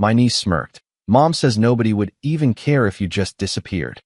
My niece smirked. Mom says nobody would even care if you just disappeared.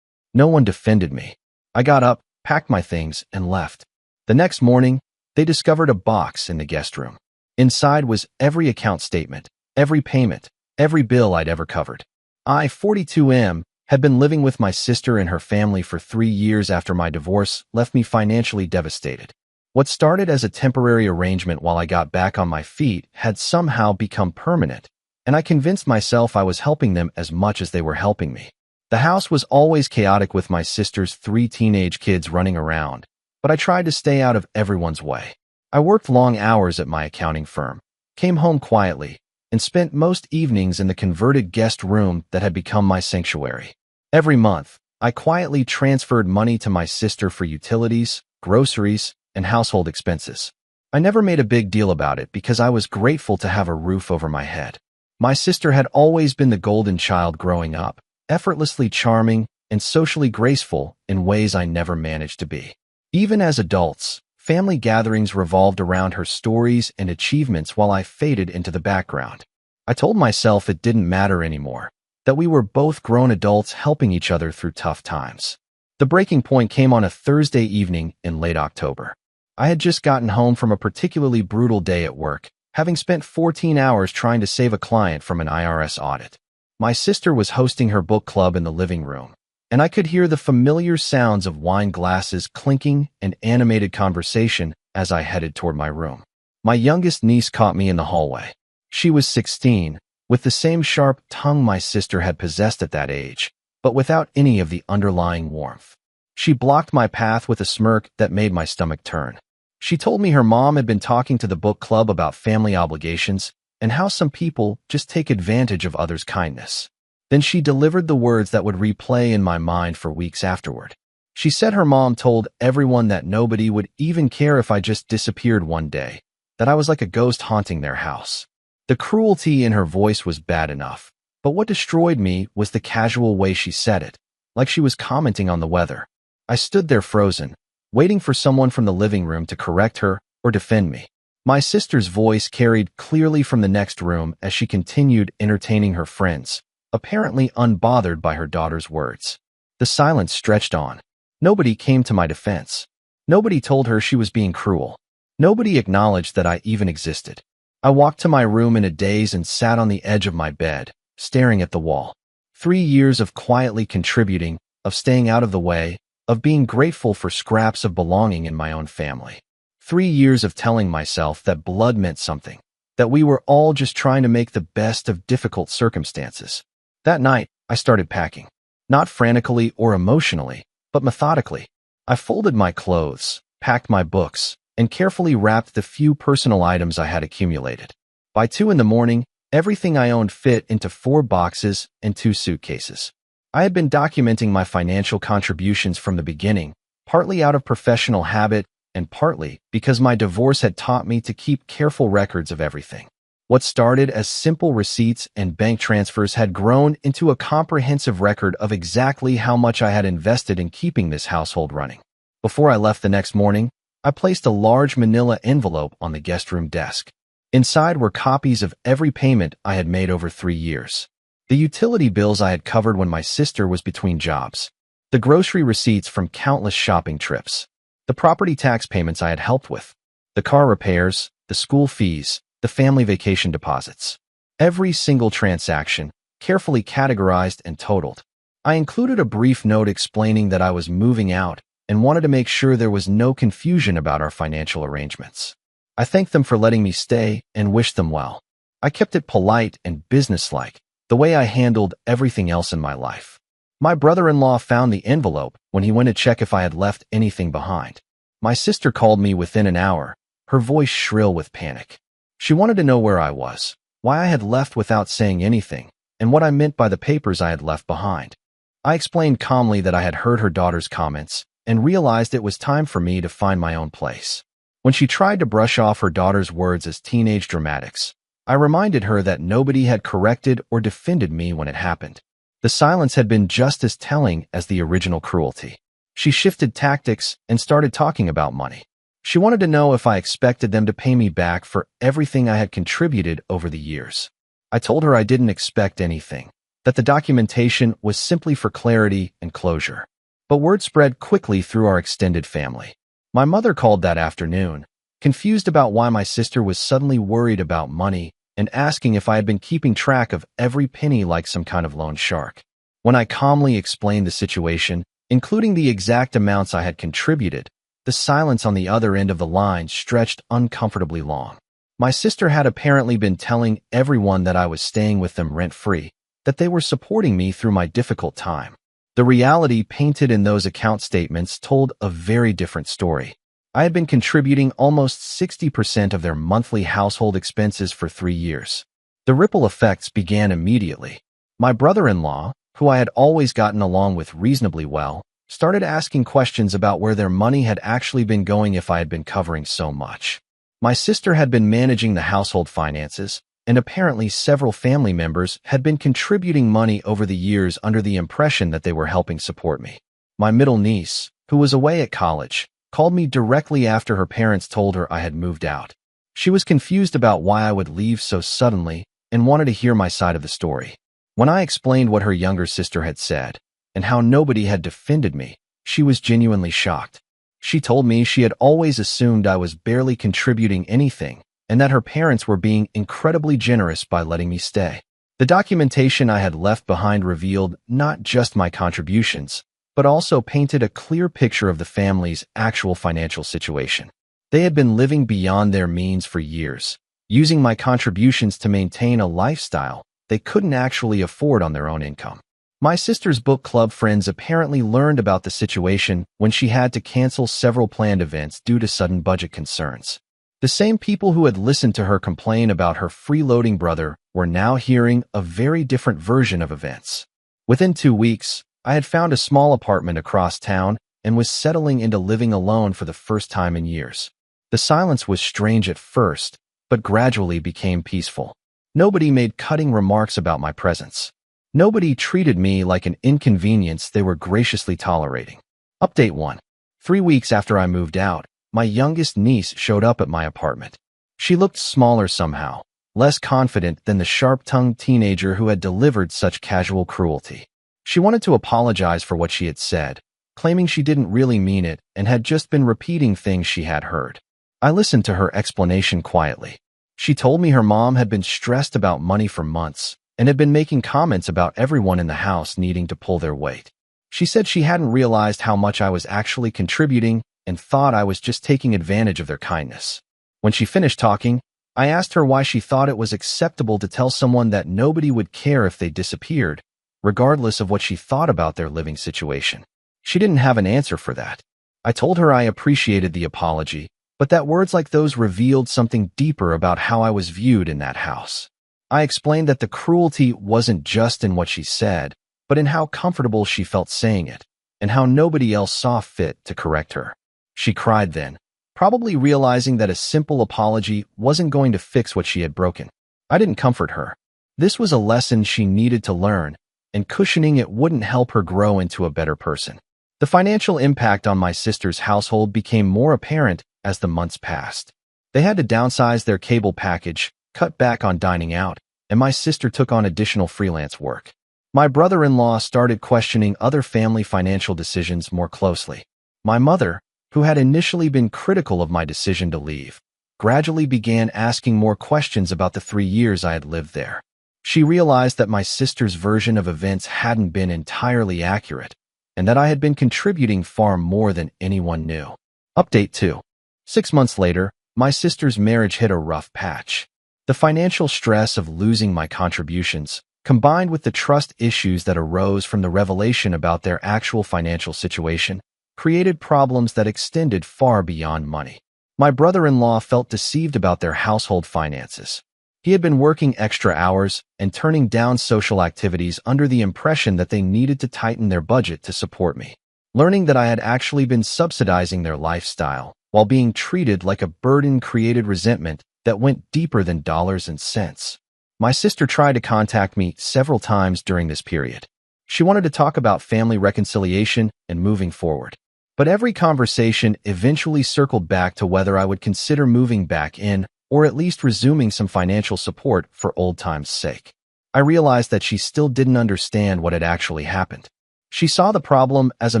No one defended me. I got up, packed my things, and left. The next morning, they discovered a box in the guest room. Inside was every account statement, every payment, every bill I'd ever covered. I, 42M, had been living with my sister and her family for 3 years after my divorce left me financially devastated. What started as a temporary arrangement while I got back on my feet had somehow become permanent, and I convinced myself I was helping them as much as they were helping me. The house was always chaotic with my sister's 3 teenage kids running around, but I tried to stay out of everyone's way. I worked long hours at my accounting firm, came home quietly, and spent most evenings in the converted guest room that had become my sanctuary. Every month, I quietly transferred money to my sister for utilities, groceries, and household expenses. I never made a big deal about it because I was grateful to have a roof over my head. My sister had always been the golden child growing up, effortlessly charming and socially graceful in ways I never managed to be. Even as adults, family gatherings revolved around her stories and achievements while I faded into the background. I told myself it didn't matter anymore, that we were both grown adults helping each other through tough times. The breaking point came on a Thursday evening in late October. I had just gotten home from a particularly brutal day at work, having spent 14 hours trying to save a client from an IRS audit. My sister was hosting her book club in the living room, and I could hear the familiar sounds of wine glasses clinking and animated conversation as I headed toward my room. My youngest niece caught me in the hallway. She was 16, with the same sharp tongue my sister had possessed at that age, but without any of the underlying warmth. She blocked my path with a smirk that made my stomach turn. She told me her mom had been talking to the book club about family obligations and how some people just take advantage of others' kindness. Then she delivered the words that would replay in my mind for weeks afterward. She said her mom told everyone that nobody would even care if I just disappeared one day, that I was like a ghost haunting their house. The cruelty in her voice was bad enough, but what destroyed me was the casual way she said it, like she was commenting on the weather. I stood there frozen, waiting for someone from the living room to correct her or defend me. My sister's voice carried clearly from the next room as she continued entertaining her friends, apparently unbothered by her daughter's words. The silence stretched on. Nobody came to my defense. Nobody told her she was being cruel. Nobody acknowledged that I even existed. I walked to my room in a daze and sat on the edge of my bed, staring at the wall. 3 years of quietly contributing, of staying out of the way, of being grateful for scraps of belonging in my own family. 3 years of telling myself that blood meant something, that we were all just trying to make the best of difficult circumstances. That night, I started packing. Not frantically or emotionally, but methodically. I folded my clothes, packed my books, and carefully wrapped the few personal items I had accumulated. By 2 in the morning, everything I owned fit into 4 boxes and 2 suitcases. I had been documenting my financial contributions from the beginning, partly out of professional habit and partly because my divorce had taught me to keep careful records of everything. What started as simple receipts and bank transfers had grown into a comprehensive record of exactly how much I had invested in keeping this household running. Before I left the next morning, I placed a large manila envelope on the guest room desk. Inside were copies of every payment I had made over 3 years. The utility bills I had covered when my sister was between jobs. The grocery receipts from countless shopping trips. The property tax payments I had helped with. The car repairs, the school fees, the family vacation deposits. Every single transaction, carefully categorized and totaled. I included a brief note explaining that I was moving out and wanted to make sure there was no confusion about our financial arrangements. I thanked them for letting me stay and wished them well. I kept it polite and businesslike, the way I handled everything else in my life. My brother-in-law found the envelope when he went to check if I had left anything behind. My sister called me within an hour, her voice shrill with panic. She wanted to know where I was, why I had left without saying anything, and what I meant by the papers I had left behind. I explained calmly that I had heard her daughter's comments and realized it was time for me to find my own place. When she tried to brush off her daughter's words as teenage dramatics, I reminded her that nobody had corrected or defended me when it happened. The silence had been just as telling as the original cruelty. She shifted tactics and started talking about money. She wanted to know if I expected them to pay me back for everything I had contributed over the years. I told her I didn't expect anything, that the documentation was simply for clarity and closure. But word spread quickly through our extended family. My mother called that afternoon, confused about why my sister was suddenly worried about money and asking if I had been keeping track of every penny like some kind of loan shark. When I calmly explained the situation, including the exact amounts I had contributed, the silence on the other end of the line stretched uncomfortably long. My sister had apparently been telling everyone that I was staying with them rent-free, that they were supporting me through my difficult time. The reality painted in those account statements told a very different story. I had been contributing almost 60% of their monthly household expenses for 3 years. The ripple effects began immediately. My brother-in-law, who I had always gotten along with reasonably well, started asking questions about where their money had actually been going if I had been covering so much. My sister had been managing the household finances, and apparently several family members had been contributing money over the years under the impression that they were helping support me. My middle niece, who was away at college, called me directly after her parents told her I had moved out. She was confused about why I would leave so suddenly and wanted to hear my side of the story. When I explained what her younger sister had said and how nobody had defended me, she was genuinely shocked. She told me she had always assumed I was barely contributing anything and that her parents were being incredibly generous by letting me stay. The documentation I had left behind revealed not just my contributions, but also painted a clear picture of the family's actual financial situation. They had been living beyond their means for years, using my contributions to maintain a lifestyle they couldn't actually afford on their own income. My sister's book club friends apparently learned about the situation when she had to cancel several planned events due to sudden budget concerns. The same people who had listened to her complain about her freeloading brother were now hearing a very different version of events. Within 2 weeks, I had found a small apartment across town and was settling into living alone for the first time in years. The silence was strange at first, but gradually became peaceful. Nobody made cutting remarks about my presence. Nobody treated me like an inconvenience they were graciously tolerating. Update 1. 3 weeks after I moved out, my youngest niece showed up at my apartment. She looked smaller somehow, less confident than the sharp-tongued teenager who had delivered such casual cruelty. She wanted to apologize for what she had said, claiming she didn't really mean it and had just been repeating things she had heard. I listened to her explanation quietly. She told me her mom had been stressed about money for months and had been making comments about everyone in the house needing to pull their weight. She said she hadn't realized how much I was actually contributing and thought I was just taking advantage of their kindness. When she finished talking, I asked her why she thought it was acceptable to tell someone that nobody would care if they disappeared, regardless of what she thought about their living situation. She didn't have an answer for that. I told her I appreciated the apology, but that words like those revealed something deeper about how I was viewed in that house. I explained that the cruelty wasn't just in what she said, but in how comfortable she felt saying it, and how nobody else saw fit to correct her. She cried then, probably realizing that a simple apology wasn't going to fix what she had broken. I didn't comfort her. This was a lesson she needed to learn, and cushioning it wouldn't help her grow into a better person. The financial impact on my sister's household became more apparent as the months passed. They had to downsize their cable package, cut back on dining out, and my sister took on additional freelance work. My brother-in-law started questioning other family financial decisions more closely. My mother, who had initially been critical of my decision to leave, gradually began asking more questions about the 3 years I had lived there. She realized that my sister's version of events hadn't been entirely accurate, and that I had been contributing far more than anyone knew. Update 2. 6 months later, my sister's marriage hit a rough patch. The financial stress of losing my contributions, combined with the trust issues that arose from the revelation about their actual financial situation, created problems that extended far beyond money. My brother-in-law felt deceived about their household finances. He had been working extra hours and turning down social activities under the impression that they needed to tighten their budget to support me. Learning that I had actually been subsidizing their lifestyle while being treated like a burden created resentment that went deeper than dollars and cents. My sister tried to contact me several times during this period. She wanted to talk about family reconciliation and moving forward. But every conversation eventually circled back to whether I would consider moving back in or at least resuming some financial support for old times' sake. I realized that she still didn't understand what had actually happened. She saw the problem as a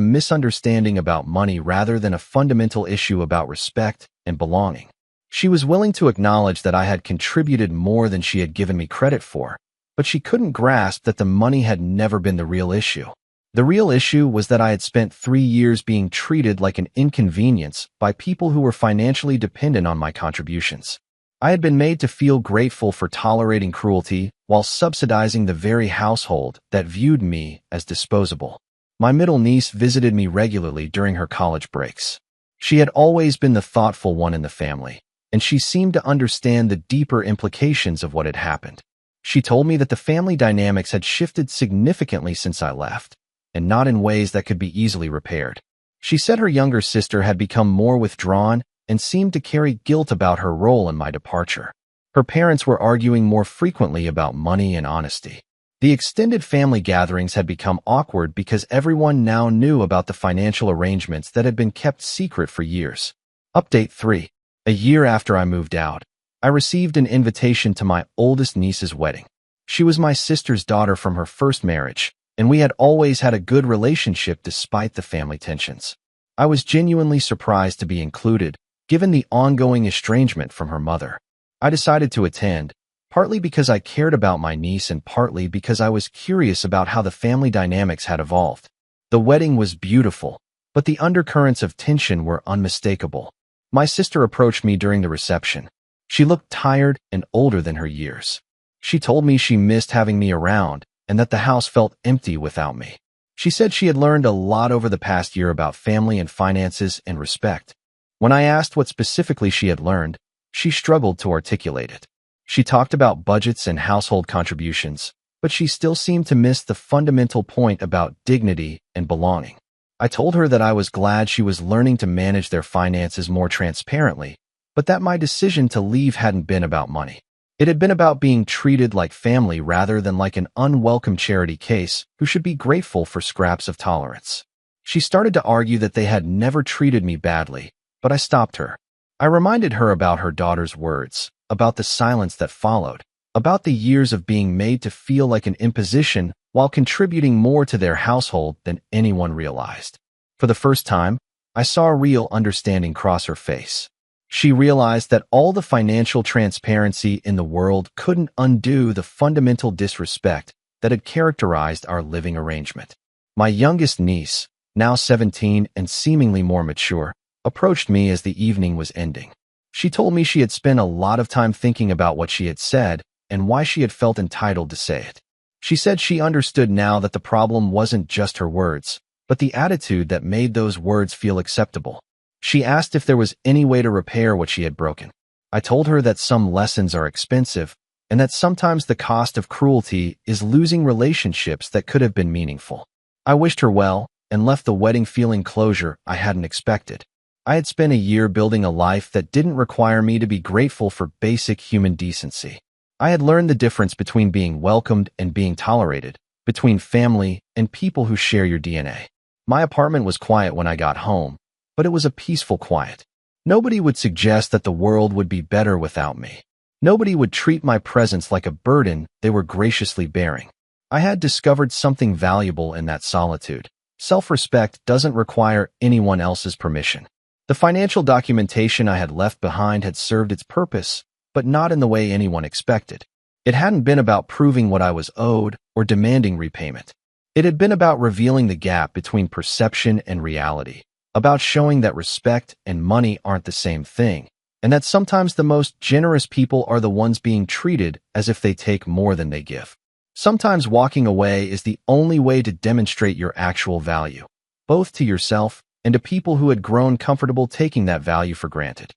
misunderstanding about money rather than a fundamental issue about respect and belonging. She was willing to acknowledge that I had contributed more than she had given me credit for, but she couldn't grasp that the money had never been the real issue. The real issue was that I had spent 3 years being treated like an inconvenience by people who were financially dependent on my contributions. I had been made to feel grateful for tolerating cruelty while subsidizing the very household that viewed me as disposable. My middle niece visited me regularly during her college breaks. She had always been the thoughtful one in the family, and she seemed to understand the deeper implications of what had happened. She told me that the family dynamics had shifted significantly since I left, and not in ways that could be easily repaired. She said her younger sister had become more withdrawn and seemed to carry guilt about her role in my departure. Her parents were arguing more frequently about money and honesty. The extended family gatherings had become awkward because everyone now knew about the financial arrangements that had been kept secret for years. Update 3. A year after I moved out, I received an invitation to my oldest niece's wedding. She was my sister's daughter from her first marriage, and we had always had a good relationship despite the family tensions. I was genuinely surprised to be included, given the ongoing estrangement from her mother. I decided to attend, partly because I cared about my niece and partly because I was curious about how the family dynamics had evolved. The wedding was beautiful, but the undercurrents of tension were unmistakable. My sister approached me during the reception. She looked tired and older than her years. She told me she missed having me around, and that the house felt empty without me. She said she had learned a lot over the past year about family and finances and respect. When I asked what specifically she had learned, she struggled to articulate it. She talked about budgets and household contributions, but she still seemed to miss the fundamental point about dignity and belonging. I told her that I was glad she was learning to manage their finances more transparently, but that my decision to leave hadn't been about money. It had been about being treated like family rather than like an unwelcome charity case who should be grateful for scraps of tolerance. She started to argue that they had never treated me badly, but I stopped her. I reminded her about her daughter's words, about the silence that followed, about the years of being made to feel like an imposition while contributing more to their household than anyone realized. For the first time, I saw a real understanding cross her face. She realized that all the financial transparency in the world couldn't undo the fundamental disrespect that had characterized our living arrangement. My youngest niece, now 17 and seemingly more mature, approached me as the evening was ending. She told me she had spent a lot of time thinking about what she had said and why she had felt entitled to say it. She said she understood now that the problem wasn't just her words, but the attitude that made those words feel acceptable. She asked if there was any way to repair what she had broken. I told her that some lessons are expensive and that sometimes the cost of cruelty is losing relationships that could have been meaningful. I wished her well and left the wedding feeling closure I hadn't expected. I had spent a year building a life that didn't require me to be grateful for basic human decency. I had learned the difference between being welcomed and being tolerated, between family and people who share your DNA. My apartment was quiet when I got home, but it was a peaceful quiet. Nobody would suggest that the world would be better without me. Nobody would treat my presence like a burden they were graciously bearing. I had discovered something valuable in that solitude. Self-respect doesn't require anyone else's permission. The financial documentation I had left behind had served its purpose, but not in the way anyone expected. It hadn't been about proving what I was owed or demanding repayment. It had been about revealing the gap between perception and reality, about showing that respect and money aren't the same thing, and that sometimes the most generous people are the ones being treated as if they take more than they give. Sometimes walking away is the only way to demonstrate your actual value, both to yourself and to people who had grown comfortable taking that value for granted.